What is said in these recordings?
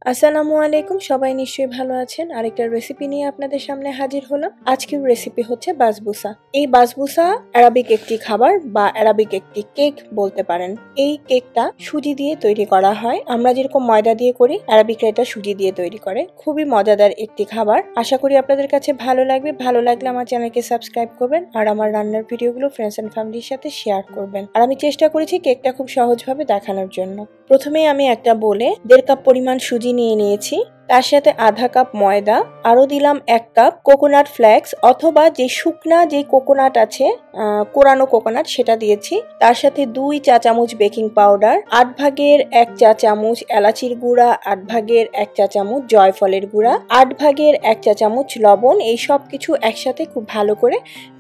আসসালামু আলাইকুম, সবাই নিশ্চয়ই ভালো আছেন। আরেকটা রেসিপি নিয়ে আপনাদের সামনে হাজির হলাম। আজকের রেসিপি হচ্ছে বাসবুসা। এই বাসবুসা আরাবিক একটি খাবার বা আরাবিক একটি কেক বলতে পারেন। এই কেকটা সুজি দিয়ে তৈরি করা হয়। আমরা যেরকম ময়দা দিয়ে করি, আরাবিকরা এটা সুজি দিয়ে তৈরি করে। খুবই মজাদার একটি খাবার। আশা করি আপনাদের কাছে ভালো লাগবে। ভালো লাগলে আমার চ্যানেলকে সাবস্ক্রাইব করবেন আর আমার রান্নার ভিডিওগুলো ফ্রেন্ডস এন্ড ফ্যামিলির সাথে শেয়ার করবেন। আর আমি চেষ্টা করেছি কেকটা খুব সহজভাবে দেখানোর জন্য। প্রথমেই আমি একটা বলে 1.5 কাপ পরিমাণ সুজি নিয়ে নিয়েছি। তার সাথে আধা কাপ ময়দা, আরো দিলাম 1 কাপ কোকোনাট ফ্লেক্স অথবা যে শুকনা যে কোকোনাট আছে, কোরানো কোকোনাট, সেটা দিয়েছি। তার সাথে 2 চা চামচ বেকিং পাউডার, 8 ভাগের 1 চা চামচ এলাচির গুঁড়া, 8 ভাগের 1 চা চামচ জয়ফলের গুঁড়া, 8 ভাগের 1 চা চামচ লবণ। এই সব কিছু একসাথে খুব ভালো করে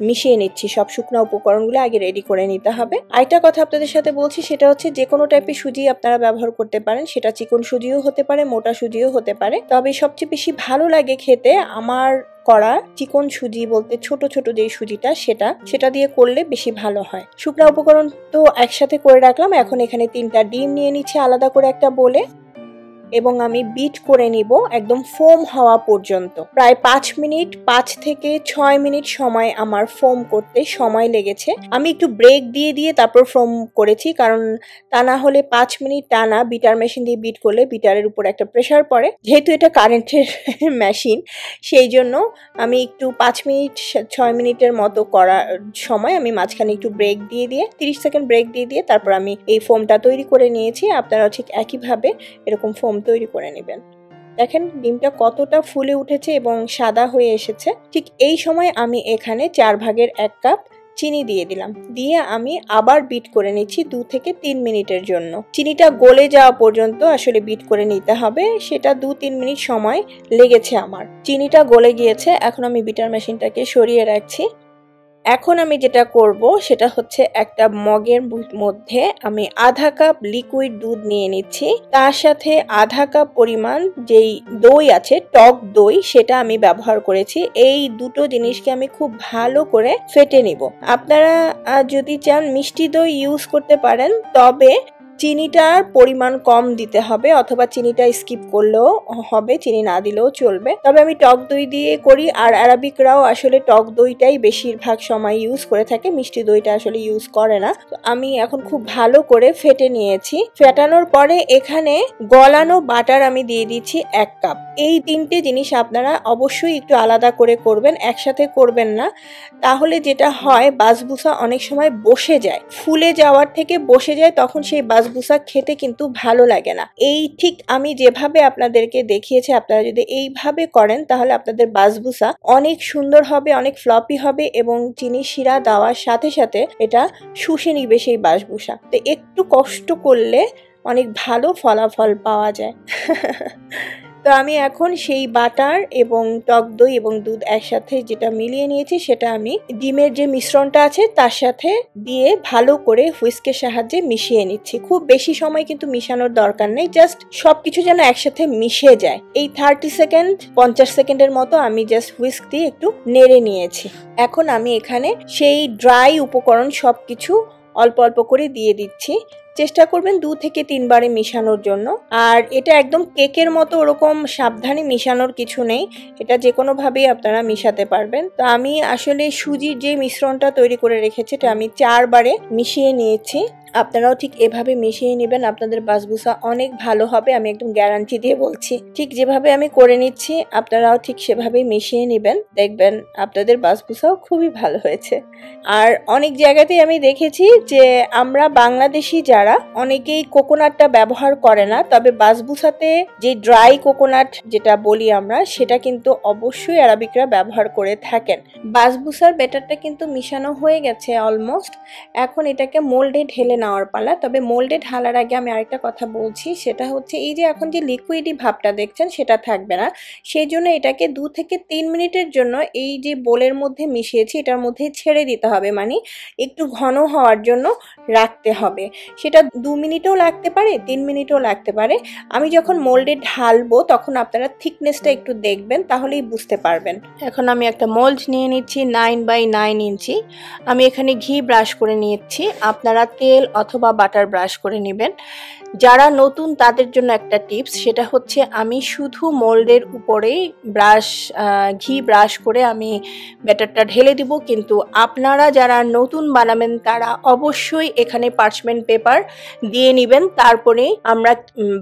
মিশিয়ে নিচ্ছি। সব শুকনো উপকরণগুলো আগে রেডি করে নিতে হবে। আরেকটা কথা আপনাদের সাথে বলছি, সেটা হচ্ছে যে কোনো টাইপের সুজি আপনারা ব্যবহার করতে পারেন। সেটা চিকন সুজিও হতে পারে, মোটা সুজিও হতে পারে। তবে সবচেয়ে বেশি ভালো লাগে খেতে আমার করা চিকন সুজি বলতে ছোট ছোট যে সুজিটা, সেটা দিয়ে করলে বেশি ভালো হয়। শুকনো উপকরণ তো একসাথে করে রাখলাম। এখন এখানে 3টা ডিম নিয়ে নিচ্ছি আলাদা করে একটা বলে, এবং আমি বিট করে নিব একদম ফোম হওয়া পর্যন্ত। প্রায় 5 থেকে 6 মিনিট সময় আমার ফোম করতে সময় লেগেছে। আমি একটু ব্রেক দিয়ে দিয়ে তারপর ফোম করেছি, কারণ তা না হলে 5 মিনিট টানা বিটার মেশিন দিয়ে বিট করলে বিটারের উপর একটা প্রেসার পড়ে। যেহেতু এটা কারেন্টের মেশিন, সেই জন্য আমি একটু 6 মিনিটের মতো করার সময় আমি মাঝখানে একটু ব্রেক দিয়ে দিয়ে 30 সেকেন্ড ব্রেক দিয়ে দিয়ে তারপর আমি এই ফোমটা তৈরি করে নিয়েছি। আপনারা ঠিক একইভাবে এরকম ফোম তৈরি করে নেবেন। দেখেন ডিমটা কতটা ফুলে উঠেছে এবং সাদা হয়ে এসেছে। ঠিক এই সময় আমি এখানে 4 ভাগের 1 কাপ চিনি দিয়ে দিলাম। দিয়ে আমি আবার বিট করে নিচ্ছি 2 থেকে 3 মিনিটের জন্য। চিনিটা গলে যাওয়া পর্যন্ত আসলে বিট করে নিতে হবে। সেটা 2-3 মিনিট সময় লেগেছে আমার। চিনিটা গলে গিয়েছে। এখন আমি বিটার মেশিনটাকে সরিয়ে রাখছি। এখন আমি যেটা করব সেটা হচ্ছে একটা মগের মধ্যে আমি আধা কাপ লিকুইড দুধ নিয়ে নিচ্ছি। তার সাথে আধা কাপ পরিমাণ যেই দই আছে, টক দই, সেটা আমি ব্যবহার করেছি। এই দুটো জিনিসকে আমি খুব ভালো করে ফেটে নিব। আপনারা যদি চান মিষ্টি দই ইউজ করতে পারেন, তবে চিনিটার পরিমাণ কম দিতে হবে, অথবা চিনিটা স্কিপ করলেও হবে, চিনি না দিলেও চলবে। তবে আমি টক দই দিয়ে করি, আর আরাবিকরাও আসলে টক দইটাই বেশিরভাগ সময় ইউজ করে থাকে, মিষ্টি দইটা আসলে ইউজ করে না। তো আমি এখন খুব ভালো করে ফেটে নিয়েছি। ফেটানোর পরে এখানে গলানো বাটার আমি দিয়ে দিচ্ছি 1 কাপ। এই 3টে জিনিস আপনারা অবশ্যই একটু আলাদা করে করবেন, একসাথে করবেন না। তাহলে যেটা হয়, বাসবুসা অনেক সময় বসে যায়, ফুলে যাওয়ার থেকে বসে যায়, তখন সেই বাসবুসা খেতে কিন্তু ভালো লাগে না। এই ঠিক আমি যেভাবে আপনাদেরকে দেখিয়েছি, আপনারা যদি এইভাবে করেন তাহলে আপনাদের বাসবুসা অনেক সুন্দর হবে, অনেক ফ্লপি হবে, এবং চিনি শিরা দেওয়ার সাথে সাথে এটা শুষে নিবে সেই বাসবুসা। তো একটু কষ্ট করলে অনেক ভালো ফলাফল পাওয়া যায়। তো আমি এখন সেই বাটার এবং টক দই এবং দুধ একসাথে যেটা মিলিয়ে নিয়েছি, সেটা আমি ডিমের যে মিশ্রণটা আছে তার সাথে দিয়ে ভালো করে হুইস্কের সাহায্যে মিশিয়ে নিচ্ছি। খুব বেশি সময় কিন্তু মিশানোর দরকার নেই, জাস্ট সবকিছু যেন একসাথে মিশে যায়। এই 30 সেকেন্ড 50 সেকেন্ডের মতো আমি জাস্ট হুইস্ক দিয়ে একটু নেড়ে নিয়েছি। এখন আমি এখানে সেই ড্রাই উপকরণ সবকিছু অল্প অল্প করে দিয়ে দিচ্ছি। চেষ্টা করবেন 2 থেকে 3 বারে মিশানোর জন্য। আর এটা একদম কেকের মতো ওরকম সাবধানে মিশানোর কিছু নেই, এটা যে কোনো ভাবেই আপনারা মিশাতে পারবেন। তো আমি আসলে সুজির যে মিশ্রণটা তৈরি করে রেখেছি, এটা আমি 4 বারে মিশিয়ে নিয়েছি। আপনারাও ঠিক এভাবে মিশিয়ে নেবেন, আপনাদের বাসবুসা অনেক ভালো হবে, আমি একদম গ্যারান্টি দিয়ে বলছি। ঠিক যেভাবে আমি করে নিচ্ছি আপনারাও ঠিক সেভাবেই মিশিয়ে নেবেন, দেখবেন আপনাদের বাসবুসাও খুবই ভালো হয়েছে। আর অনেক জায়গাতেই আমি দেখেছি যে আমরা বাংলাদেশি যারা, অনেকেই কোকোনাটটা ব্যবহার করে না, তবে বাসবুসাতে যে ড্রাই কোকোনাট যেটা বলি আমরা, সেটা কিন্তু অবশ্যই আরাবিকরা ব্যবহার করে থাকেন। বাসবুসার ব্যাটারটা কিন্তু মিশানো হয়ে গেছে অলমোস্ট। এখন এটাকে মোল্ডে ঢেলে নেওয়ার পালা। তবে মোল্ডে ঢালার আগে আমি আরেকটা কথা বলছি, সেটা হচ্ছে এই যে এখন যে লিকুইডি ভাবটা দেখছেন সেটা থাকবে না। সেই জন্য এটাকে 2 থেকে 3 মিনিটের জন্য এই যে বোলের মধ্যে মিশিয়েছি এটার মধ্যে ছেড়ে দিতে হবে, মানে একটু ঘন হওয়ার জন্য রাখতে হবে। সেটা 2 মিনিটও লাগতে পারে, 3 মিনিটও লাগতে পারে। আমি যখন মোল্ডে ঢালবো তখন আপনারা থিকনেসটা একটু দেখবেন, তাহলেই বুঝতে পারবেন। এখন আমি একটা মোল্ড নিয়ে নিচ্ছি 9x9 ইঞ্চি। আমি এখানে ঘি ব্রাশ করে নিচ্ছি, আপনারা তেল অথবা বাটার ব্রাশ করে নেবেন। যারা নতুন তাদের জন্য একটা টিপস, সেটা হচ্ছে আমি শুধু মোল্ডের উপরে ঘি ব্রাশ করে আমি ব্যাটারটা ঢেলে দিব, কিন্তু আপনারা যারা নতুন বানাবেন তারা অবশ্যই এখানে পার্চমেন্ট পেপার দিয়ে নেবেন, তারপরে আমরা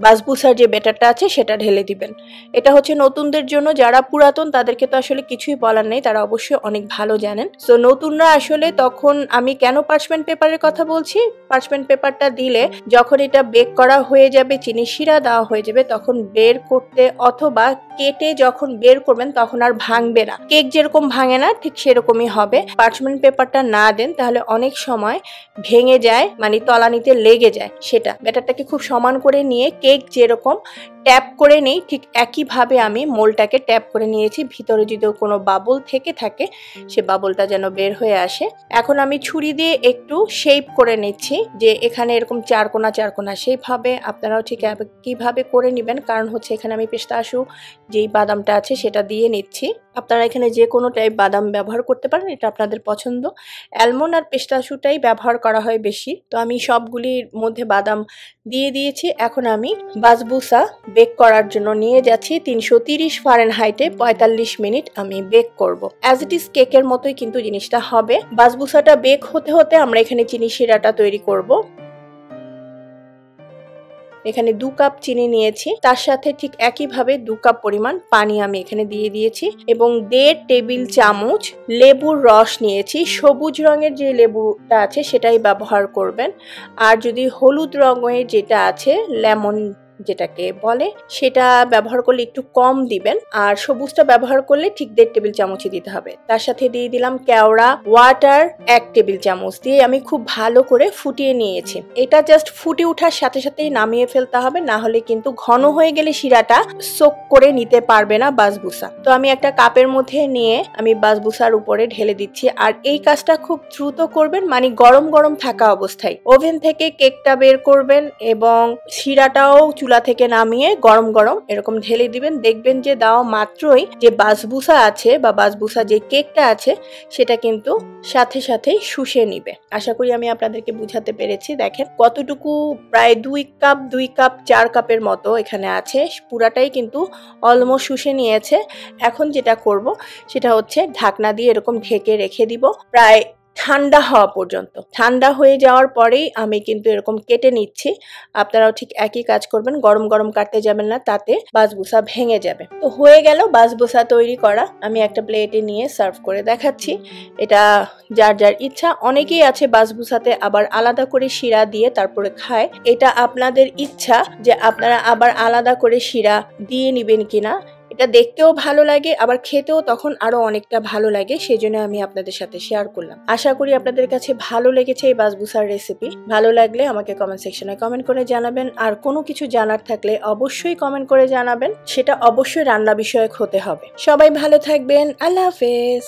বাসবুসার যে ব্যাটারটা আছে সেটা ঢেলে দিবেন। এটা হচ্ছে নতুনদের জন্য, যারা পুরাতন তাদেরকে তো আসলে কিছুই বলার নেই, তারা অবশ্যই অনেক ভালো জানেন। সো নতুনরা আসলে তখন আমি কেন পার্চমেন্ট পেপারের কথা বলছি, পার্চমেন্ট পেপারটা দিলে যখন এটা বেক করা হয়ে যাবে, চিনি শিরা দেওয়া হয়ে যাবে, তখন বের করতে অথবা কেটে যখন বের করবেন তখন আর ভাঙবে না। কেক যেরকম ভাঙে না ঠিক সেরকমই হবে। পার্চমেন্ট পেপারটা না দেন তাহলে অনেক সময় ভেঙে যায়, মানে তলানিতে লেগে যায়। সেটা ব্যাটারটাকে খুব সমান করে নিয়ে কেক যেরকম ট্যাপ করে নেই ঠিক একইভাবে আমি মোলটাকে ট্যাপ করে নিয়েছি। ভিতরে যদি কোনো বাবল থেকে থাকে সে বাবলটা যেন বের হয়ে আসে। এখন আমি ছুরি দিয়ে একটু শেপ করে নিচ্ছি, যে এখানে এরকম চারকোনা চারকোনা, সেইভাবে আপনারাও ঠিক কিভাবে করে নেবেন। কারণ হচ্ছে এখানে আমি পিস্তাশু যেই বাদামটা আছে সেটা দিয়ে নিচ্ছি। আপনারা এখানে যে কোনো টাইপ বাদাম ব্যবহার করতে পারেন, এটা আপনাদের পছন্দ। অ্যালমন্ড আর পিস্তাশুটাই ব্যবহার করা হয় বেশি। তো আমি সবগুলির মধ্যে বাদাম দিয়ে দিয়েছি। এখন আমি বাসবুসা বেক করার জন্য নিয়ে যাচ্ছি 330 ফারেনহাইটে 45 মিনিট আমি বেক করব। অ্যাজ ইট ইজ কেকের মতোই কিন্তু জিনিসটা হবে। বাসবুসাটা বেক হতে হতে আমরা এখানে চিনি শিরাটা তৈরি করব। এখানে 2 কাপ চিনি নিয়েছি, তার সাথে ঠিক একইভাবে 2 কাপ পরিমাণ পানি আমি এখানে দিয়ে দিয়েছি এবং 1.5 টেবিল চামচ লেবুর রস নিয়েছি। সবুজ রঙের যে লেবুটা আছে সেটাই ব্যবহার করবেন, আর যদি হলুদ রঙের যেটা আছে লেমন যেটাকে বলে সেটা ব্যবহার করলে একটু কম দিবেন, আর সবুজটা ব্যবহার করলে ঠিক 1.5 টেবিল চামচই দিতে হবে। তার সাথে দিয়ে দিলাম কেওড়া ওয়াটার 1 টেবিল চামচ দিয়ে আমি খুব ভালো করে ফুটিয়ে নিয়েছি। এটা জাস্ট ফুটে ওঠার সাথে সাথেই নামিয়ে ফেলতে হবে, না হলে কিন্তু ঘন হয়ে গেলে শিরাটা সোক করে নিতে পারবে না বাসবুসা। তো আমি একটা কাপের মধ্যে নিয়ে আমি বাসবুসার উপরে ঢেলে দিচ্ছি, আর এই কাজটা খুব দ্রুত করবেন, মানে গরম গরম থাকা অবস্থায় ওভেন থেকে কেকটা বের করবেন এবং শিরাটাও চুলা থেকে নামিয়ে গরম গরম এরকম ঢেলে দিবেন। দেখবেন যে দেওয়া মাত্রই যে বাসবুসা আছে বা বাসবুসা যে কেকটা আছে সেটা কিন্তু সাথে সাথেই শুষে নিবে। আশা করি আমি আপনাদেরকে বুঝাতে পেরেছি। দেখেন কতটুকু, প্রায় 2 কাপ 4 কাপের মতো এখানে আছে, পুরাটাই কিন্তু অলমোস্ট শুষে নিয়েছে। এখন যেটা করব সেটা হচ্ছে ঢাকনা দিয়ে এরকম ঢেকে রেখে দিব প্রায় ঠান্ডা হওয়া পর্যন্ত। ঠান্ডা হয়ে যাওয়ার পরেই আমি কিন্তু এরকম কেটে নিচ্ছি। আপনারাও ঠিক একই কাজ করবেন, গরম গরম কাটতে যাবেন না, তাতে বাসবুসা ভেঙে যাবে। তো হয়ে গেল বাসবুসা তৈরি করা। আমি একটা প্লেটে নিয়ে সার্ভ করে দেখাচ্ছি। এটা যার যার ইচ্ছা, অনেকেই আছে বাসবুসাতে আবার আলাদা করে শিরা দিয়ে তারপরে খায়। এটা আপনাদের ইচ্ছা যে আপনারা আবার আলাদা করে শিরা দিয়ে নিবেন কিনা। এটা দেখতেও ভালো লাগে, আবার খেতেও তখন আরো অনেকটা ভালো লাগে, সেজন্য আমি আপনাদের সাথে শেয়ার করলাম। আশা করি আপনাদের কাছে ভালো লেগেছে এই বাসবুসার রেসিপি। ভালো লাগলে আমাকে কমেন্ট সেকশনে কমেন্ট করে জানাবেন, আর কোনো কিছু জানার থাকলে অবশ্যই কমেন্ট করে জানাবেন। সেটা অবশ্যই রান্না বিষয়ক হতে হবে। সবাই ভালো থাকবেন। আল্লাহ হাফেজ।